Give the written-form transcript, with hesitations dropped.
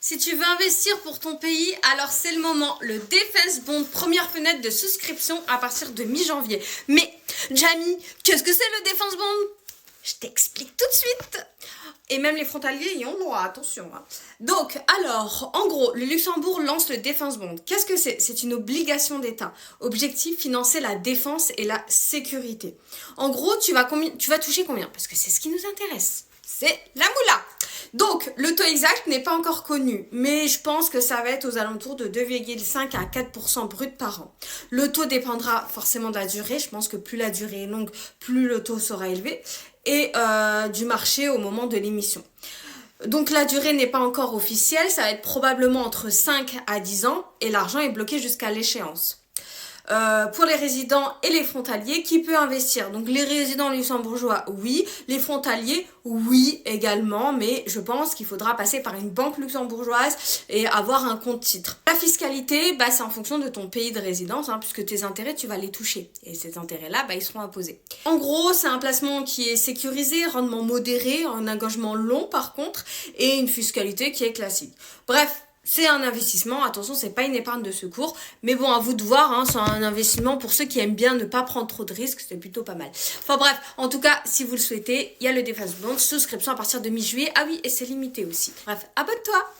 Si tu veux investir pour ton pays, alors c'est le moment. Le Defense Bond, première fenêtre de souscription à partir de mi-janvier. Mais, Jamie, qu'est-ce que c'est le Defense Bond? Je t'explique tout de suite. Et même les frontaliers y ont le droit, attention. Donc, alors, en gros, le Luxembourg lance le Defense Bond. Qu'est-ce que c'est? C'est une obligation d'État. Objectif, financer la défense et la sécurité. En gros, tu vas toucher combien? Parce que c'est ce qui nous intéresse. C'est la moula. Donc, le taux exact n'est pas encore connu, mais je pense que ça va être aux alentours de 2,5 à 4% brut par an. Le taux dépendra forcément de la durée. Je pense que plus la durée est longue, plus le taux sera élevé. Et du marché au moment de l'émission. Donc la durée n'est pas encore officielle, ça va être probablement entre 5 à 10 ans et l'argent est bloqué jusqu'à l'échéance. Pour les résidents et les frontaliers, qui peut investir? Donc les résidents luxembourgeois, oui. Les frontaliers, oui également. Mais je pense qu'il faudra passer par une banque luxembourgeoise et avoir un compte titre. La fiscalité, c'est en fonction de ton pays de résidence, puisque tes intérêts, tu vas les toucher. Et ces intérêts-là, ils seront imposés. En gros, c'est un placement qui est sécurisé, rendement modéré, un engagement long par contre, et une fiscalité qui est classique. Bref. C'est un investissement, attention, c'est pas une épargne de secours, mais bon, à vous de voir, c'est un investissement pour ceux qui aiment bien ne pas prendre trop de risques, c'est plutôt pas mal. Enfin bref, en tout cas, si vous le souhaitez, il y a le Defense Bond, souscription à partir de mi-juillet, ah oui, et c'est limité aussi. Bref, abonne-toi!